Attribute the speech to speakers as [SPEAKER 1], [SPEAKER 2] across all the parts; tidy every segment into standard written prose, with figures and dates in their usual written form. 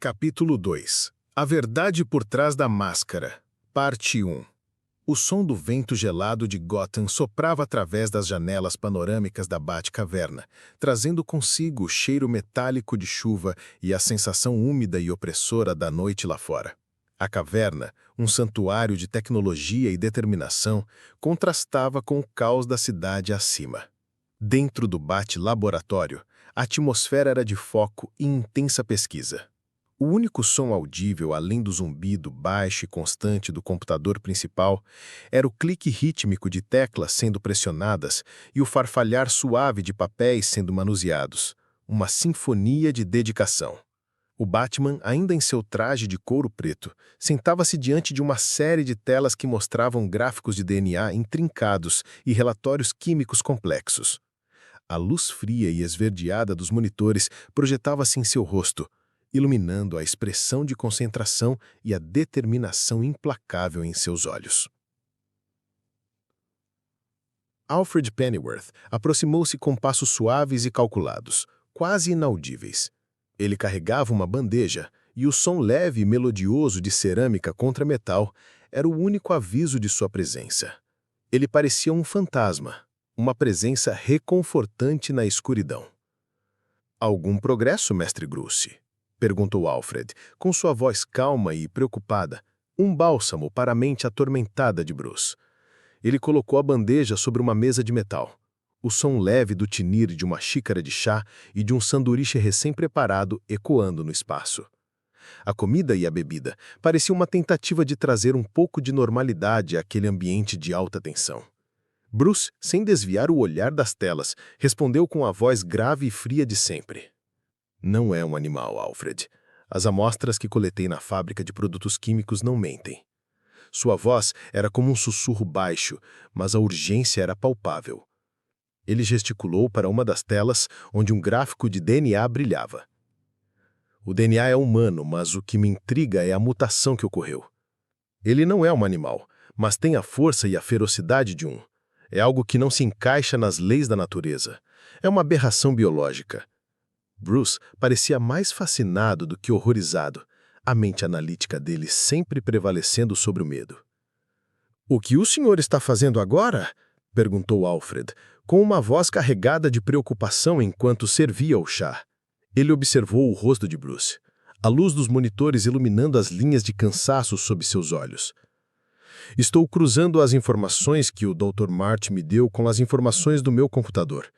[SPEAKER 1] Capítulo 2. A verdade por trás da máscara. Parte 1. O som do vento gelado de Gotham soprava através das janelas panorâmicas da Batcaverna, trazendo consigo o cheiro metálico de chuva e a sensação úmida e opressora da noite lá fora. A caverna, um santuário de tecnologia e determinação, contrastava com o caos da cidade acima. Dentro do Bat-laboratório, a atmosfera era de foco e intensa pesquisa. O único som audível, além do zumbido baixo e constante do computador principal, era o clique rítmico de teclas sendo pressionadas e o farfalhar suave de papéis sendo manuseados. Uma sinfonia de dedicação. O Batman, ainda em seu traje de couro preto, sentava-se diante de uma série de telas que mostravam gráficos de DNA intrincados e relatórios químicos complexos. A luz fria e esverdeada dos monitores projetava-se em seu rosto, iluminando a expressão de concentração e a determinação implacável em seus olhos. Alfred Pennyworth aproximou-se com passos suaves e calculados, quase inaudíveis. Ele carregava uma bandeja, e o som leve e melodioso de cerâmica contra metal era o único aviso de sua presença. Ele parecia um fantasma, uma presença reconfortante na escuridão. "Algum progresso, mestre Bruce?" perguntou Alfred, com sua voz calma e preocupada, um bálsamo para a mente atormentada de Bruce. Ele colocou a bandeja sobre uma mesa de metal. O som leve do tinir de uma xícara de chá e de um sanduíche recém-preparado ecoando no espaço. A comida e a bebida pareciam uma tentativa de trazer um pouco de normalidade àquele ambiente de alta tensão. Bruce, sem desviar o olhar das telas, respondeu com a voz grave e fria de sempre. "Não é um animal, Alfred. As amostras que coletei na fábrica de produtos químicos não mentem." Sua voz era como um sussurro baixo, mas a urgência era palpável. Ele gesticulou para uma das telas, onde um gráfico de DNA brilhava. "O DNA é humano, mas o que me intriga é a mutação que ocorreu. Ele não é um animal, mas tem a força e a ferocidade de um. É algo que não se encaixa nas leis da natureza. É uma aberração biológica." Bruce parecia mais fascinado do que horrorizado, a mente analítica dele sempre prevalecendo sobre o medo. "O que o senhor está fazendo agora?" perguntou Alfred, com uma voz carregada de preocupação enquanto servia o chá. Ele observou o rosto de Bruce, a luz dos monitores iluminando as linhas de cansaço sob seus olhos. "Estou cruzando as informações que o Dr. Martin me deu com as informações do meu computador.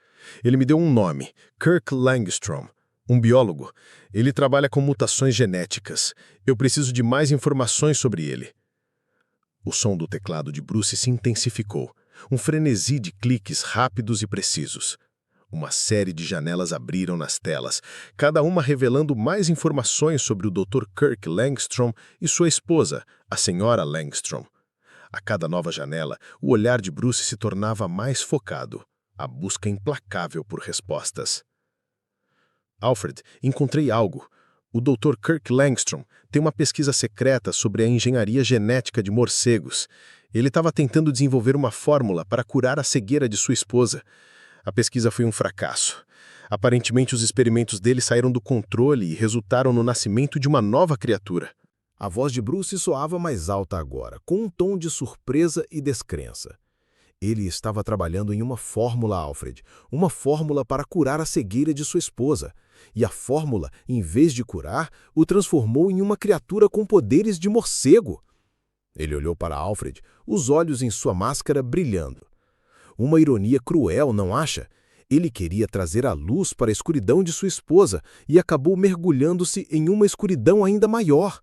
[SPEAKER 1] Ele me deu um nome, Kirk Langstrom, um biólogo. Ele trabalha com mutações genéticas. Eu preciso de mais informações sobre ele." O som do teclado de Bruce se intensificou, um frenesi de cliques rápidos e precisos. Uma série de janelas abriram nas telas, cada uma revelando mais informações sobre o Dr. Kirk Langstrom e sua esposa, a Sra. Langstrom. A cada nova janela, o olhar de Bruce se tornava mais focado, a busca implacável por respostas. "Alfred, encontrei algo. O Dr. Kirk Langstrom tem uma pesquisa secreta sobre a engenharia genética de morcegos. Ele estava tentando desenvolver uma fórmula para curar a cegueira de sua esposa. A pesquisa foi um fracasso. Aparentemente, os experimentos dele saíram do controle e resultaram no nascimento de uma nova criatura." A voz de Bruce soava mais alta agora, com um tom de surpresa e descrença. Ele estava trabalhando em uma fórmula, Alfred, uma fórmula para curar a cegueira de sua esposa. E a fórmula, em vez de curar, o transformou em uma criatura com poderes de morcego. Ele olhou para Alfred, os olhos em sua máscara brilhando. Uma ironia cruel, não acha? Ele queria trazer a luz para a escuridão de sua esposa e acabou mergulhando-se em uma escuridão ainda maior.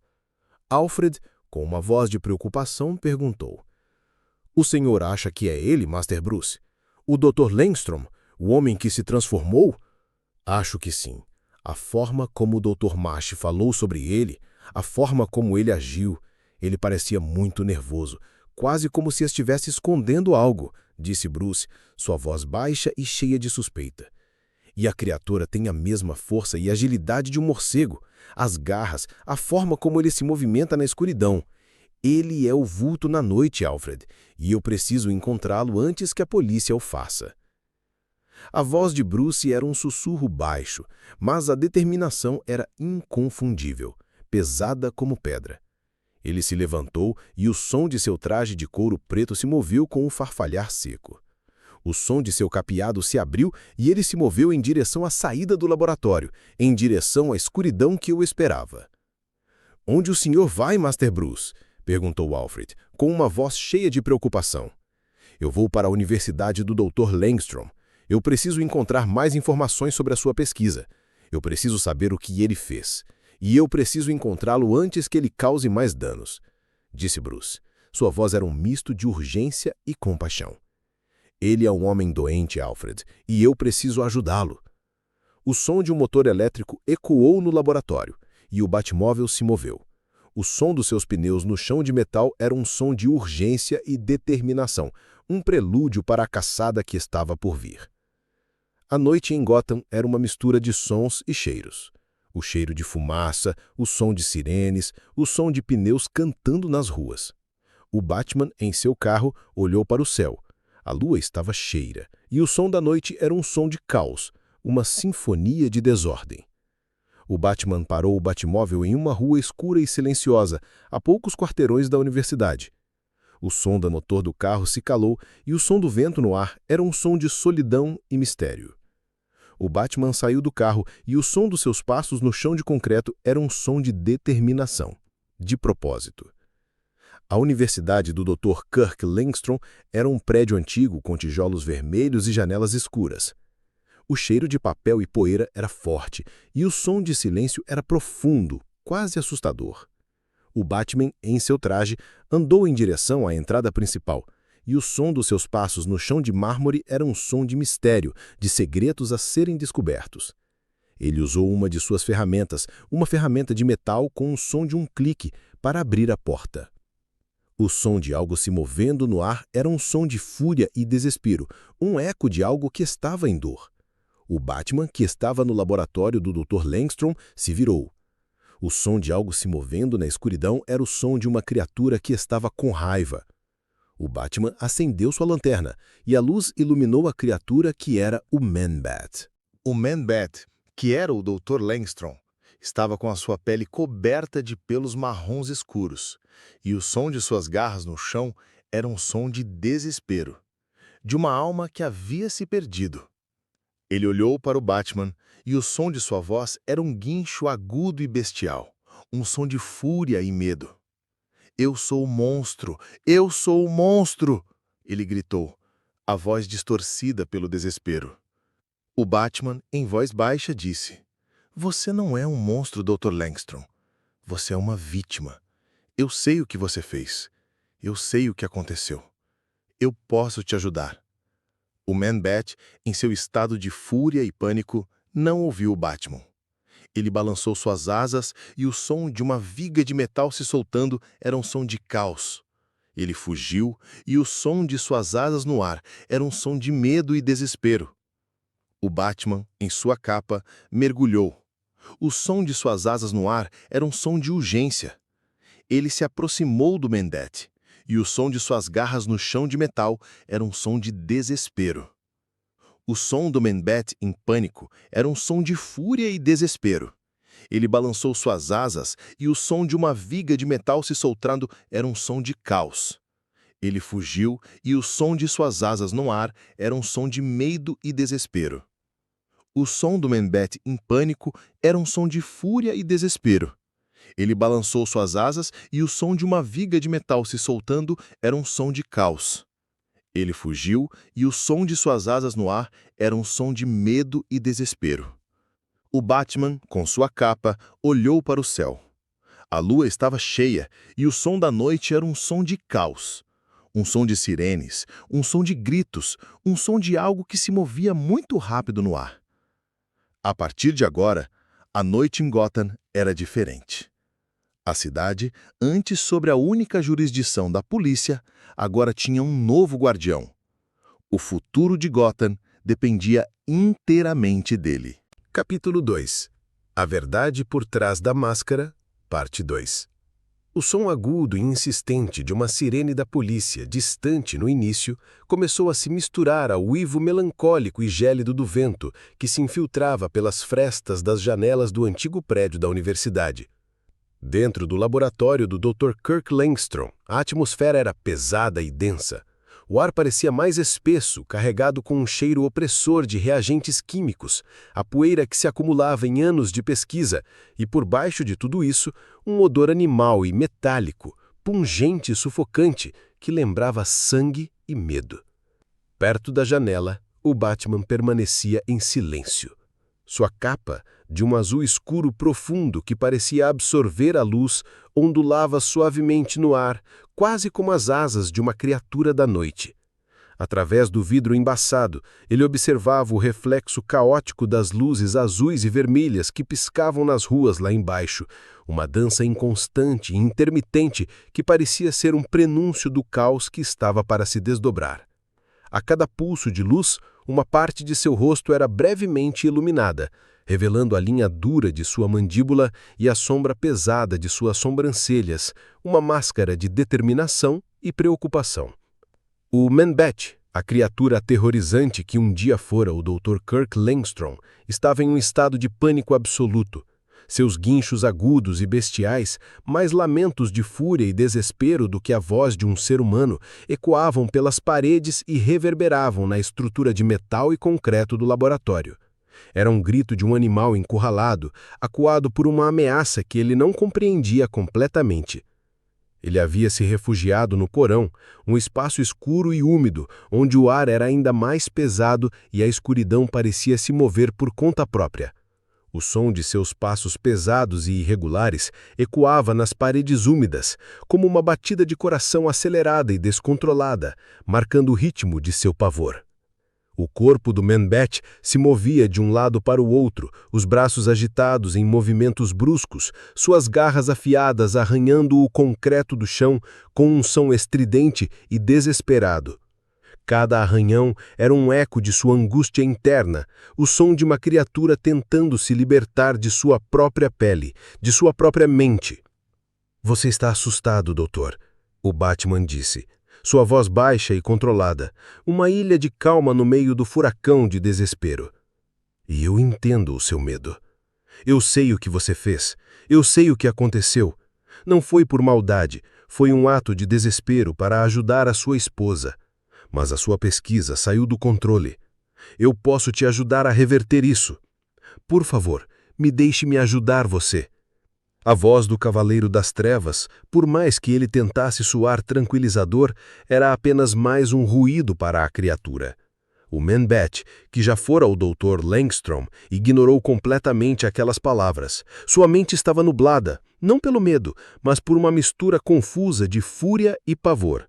[SPEAKER 1] Alfred, com uma voz de preocupação, perguntou. "O senhor acha que é ele, Master Bruce? O Dr. Langstrom, o homem que se transformou?" "Acho que sim. A forma como o Dr. Marsh falou sobre ele, a forma como ele agiu, ele parecia muito nervoso, quase como se estivesse escondendo algo", disse Bruce, sua voz baixa e cheia de suspeita. "E a criatura tem a mesma força e agilidade de um morcego, as garras, a forma como ele se movimenta na escuridão. Ele é o vulto na noite, Alfred, e eu preciso encontrá-lo antes que a polícia o faça." A voz de Bruce era um sussurro baixo, mas a determinação era inconfundível. pesada como pedra. Ele se levantou e o som de seu traje de couro preto se moveu com um farfalhar seco. O som de seu capeado se abriu e ele se moveu em direção à saída do laboratório, em direção à escuridão que o esperava. "Onde o senhor vai, Master Bruce?" perguntou Alfred, com uma voz cheia de preocupação. "Eu vou para a Universidade do Dr. Langstrom. Eu preciso encontrar mais informações sobre a sua pesquisa. Eu preciso saber o que ele fez. E eu preciso encontrá-lo antes que ele cause mais danos", disse Bruce. Sua voz era um misto de urgência e compaixão. "Ele é um homem doente, Alfred, e eu preciso ajudá-lo." O som de um motor elétrico ecoou no laboratório, e o Batmóvel se moveu. O som dos seus pneus no chão de metal era um som de urgência e determinação, um prelúdio para a caçada que estava por vir. A noite em Gotham era uma mistura de sons e cheiros. O cheiro de fumaça, o som de sirenes, o som de pneus cantando nas ruas. O Batman, em seu carro, olhou para o céu. A lua estava cheia, e o som da noite era um som de caos, uma sinfonia de desordem. O Batman parou o Batmóvel em uma rua escura e silenciosa, a poucos quarteirões da universidade. O som do motor do carro se calou e o som do vento no ar era um som de solidão e mistério. O Batman saiu do carro e o som dos seus passos no chão de concreto era um som de determinação, de propósito. A Universidade do Dr. Kirk Langstrom era um prédio antigo com tijolos vermelhos e janelas escuras. O cheiro de papel e poeira era forte e o som de silêncio era profundo, quase assustador. O Batman, em seu traje, andou em direção à entrada principal, e o som dos seus passos no chão de mármore era um som de mistério, de segredos a serem descobertos. Ele usou uma de suas ferramentas, uma ferramenta de metal com o som de um clique, para abrir a porta. O som de algo se movendo no ar era um som de fúria e desespero, um eco de algo que estava em dor. O Batman, que estava no laboratório do Dr. Langstrom, se virou. O som de algo se movendo na escuridão era o som de uma criatura que estava com raiva. O Batman acendeu sua lanterna, e a luz iluminou a criatura que era o Man-Bat. O Man-Bat, que era o Dr. Langstrom, estava com a sua pele coberta de pelos marrons escuros, e o som de suas garras no chão era um som de desespero, de uma alma que havia se perdido. Ele olhou para o Batman, e o som de sua voz era um guincho agudo e bestial, um som de fúria e medo. "Eu sou o monstro! Eu sou o monstro!" ele gritou, a voz distorcida pelo desespero. O Batman, em voz baixa, disse: "Você não é um monstro, Dr. Langstrom. Você é uma vítima. Eu sei o que você fez. Eu sei o que aconteceu. Eu posso te ajudar." O Man-Bat, em seu estado de fúria e pânico, não ouviu o Batman. Ele balançou suas asas e o som de uma viga de metal se soltando era um som de caos. Ele fugiu e o som de suas asas no ar era um som de medo e desespero. O Batman, em sua capa, mergulhou. O som de suas asas no ar era um som de urgência. Ele se aproximou do Man-Bat, e o som de suas garras no chão de metal era um som de desespero. O som do Man-Bat, em pânico, era um som de fúria e desespero. Ele balançou suas asas e o som de uma viga de metal se soltando era um som de caos. Ele fugiu e o som de suas asas no ar era um som de medo e desespero. O som do Man-Bat, em pânico, era um som de fúria e desespero. Ele balançou suas asas e o som de uma viga de metal se soltando era um som de caos. Ele fugiu e o som de suas asas no ar era um som de medo e desespero. O Batman, com sua capa, olhou para o céu. A lua estava cheia e o som da noite era um som de caos. Um som de sirenes, um som de gritos, um som de algo que se movia muito rápido no ar. A partir de agora, a noite em Gotham era diferente. A cidade, antes sob a única jurisdição da polícia, agora tinha um novo guardião. O futuro de Gotham dependia inteiramente dele. Capítulo 2. A verdade por trás da máscara, parte 2. O som agudo e insistente de uma sirene da polícia, distante no início, começou a se misturar ao uivo melancólico e gélido do vento que se infiltrava pelas frestas das janelas do antigo prédio da universidade. Dentro do laboratório do Dr. Kirk Langstrom, a atmosfera era pesada e densa. O ar parecia mais espesso, carregado com um cheiro opressor de reagentes químicos, a poeira que se acumulava em anos de pesquisa, e por baixo de tudo isso, um odor animal e metálico, pungente e sufocante, que lembrava sangue e medo. Perto da janela, o Batman permanecia em silêncio. Sua capa, de um azul escuro profundo que parecia absorver a luz, ondulava suavemente no ar, quase como as asas de uma criatura da noite. Através do vidro embaçado, ele observava o reflexo caótico das luzes azuis e vermelhas que piscavam nas ruas lá embaixo, uma dança inconstante e intermitente que parecia ser um prenúncio do caos que estava para se desdobrar. A cada pulso de luz, uma parte de seu rosto era brevemente iluminada, revelando a linha dura de sua mandíbula e a sombra pesada de suas sobrancelhas, uma máscara de determinação e preocupação. O Man-Bat, a criatura aterrorizante que um dia fora o Dr. Kirk Langstrom, estava em um estado de pânico absoluto. Seus guinchos agudos e bestiais, mais lamentos de fúria e desespero do que a voz de um ser humano, ecoavam pelas paredes e reverberavam na estrutura de metal e concreto do laboratório. Era um grito de um animal encurralado, acuado por uma ameaça que ele não compreendia completamente. Ele havia se refugiado no porão, um espaço escuro e úmido, onde o ar era ainda mais pesado e a escuridão parecia se mover por conta própria. O som de seus passos pesados e irregulares ecoava nas paredes úmidas, como uma batida de coração acelerada e descontrolada, marcando o ritmo de seu pavor. O corpo do Man-Bat se movia de um lado para o outro, os braços agitados em movimentos bruscos, suas garras afiadas arranhando o concreto do chão com um som estridente e desesperado. Cada arranhão era um eco de sua angústia interna, o som de uma criatura tentando se libertar de sua própria pele, de sua própria mente. "Você está assustado, doutor", o Batman disse, sua voz baixa e controlada, uma ilha de calma no meio do furacão de desespero. "E eu entendo o seu medo. Eu sei o que você fez, eu sei o que aconteceu. Não foi por maldade, foi um ato de desespero para ajudar a sua esposa. Mas a sua pesquisa saiu do controle. Eu posso te ajudar a reverter isso. Por favor, me deixe me ajudar você." A voz do Cavaleiro das Trevas, por mais que ele tentasse soar tranquilizador, era apenas mais um ruído para a criatura. O Man-Bat, que já fora o Dr. Langstrom, ignorou completamente aquelas palavras. Sua mente estava nublada, não pelo medo, mas por uma mistura confusa de fúria e pavor.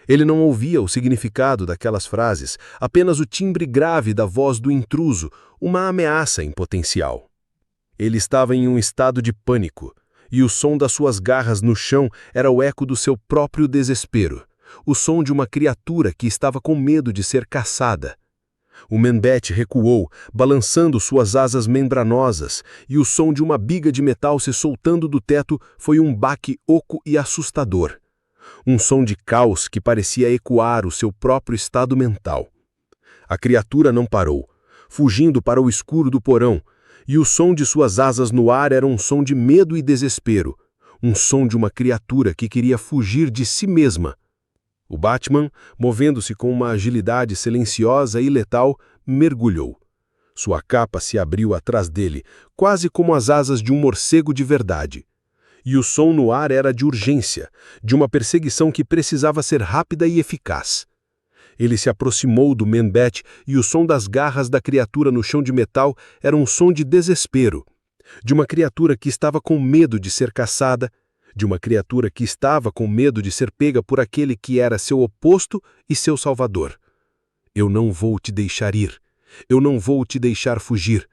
[SPEAKER 1] Ele não ouvia o significado daquelas frases, apenas o timbre grave da voz do intruso, uma ameaça em potencial. Ele estava em um estado de pânico, e o som das suas garras no chão era o eco do seu próprio desespero, o som de uma criatura que estava com medo de ser caçada. O Man-Bat recuou, balançando suas asas membranosas, e o som de uma biga de metal se soltando do teto foi um baque oco e assustador. Um som de caos que parecia ecoar o seu próprio estado mental. A criatura não parou, fugindo para o escuro do porão, e o som de suas asas no ar era um som de medo e desespero, um som de uma criatura que queria fugir de si mesma. O Batman, movendo-se com uma agilidade silenciosa e letal, mergulhou. Sua capa se abriu atrás dele, quase como as asas de um morcego de verdade. E o som no ar era de urgência, de uma perseguição que precisava ser rápida e eficaz. Ele se aproximou do Man-Bat e o som das garras da criatura no chão de metal era um som de desespero, de uma criatura que estava com medo de ser caçada, de uma criatura que estava com medo de ser pega por aquele que era seu oposto e seu salvador. "Eu não vou te deixar ir. Eu não vou te deixar fugir."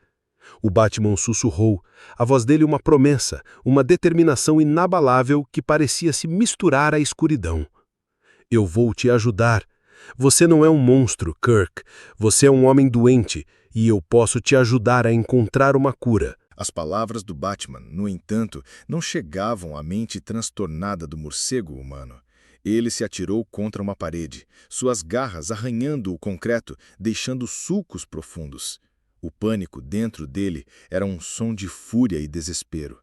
[SPEAKER 1] O Batman sussurrou, a voz dele uma promessa, uma determinação inabalável que parecia se misturar à escuridão. "Eu vou te ajudar. Você não é um monstro, Kirk. Você é um homem doente, e eu posso te ajudar a encontrar uma cura."
[SPEAKER 2] As palavras do Batman, no entanto, não chegavam à mente transtornada do morcego humano. Ele se atirou contra uma parede, suas garras arranhando o concreto, deixando sulcos profundos. O pânico dentro dele era um som de fúria e desespero.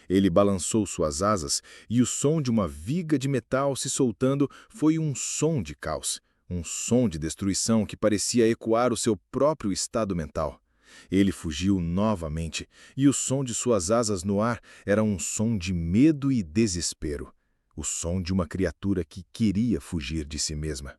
[SPEAKER 2] Ele balançou suas asas e o som de uma viga de metal se soltando foi um som de caos, um som de destruição que parecia ecoar o seu próprio estado mental. Ele fugiu novamente, e o som de suas asas no ar era um som de medo e desespero, o som de uma criatura que queria fugir de si mesma.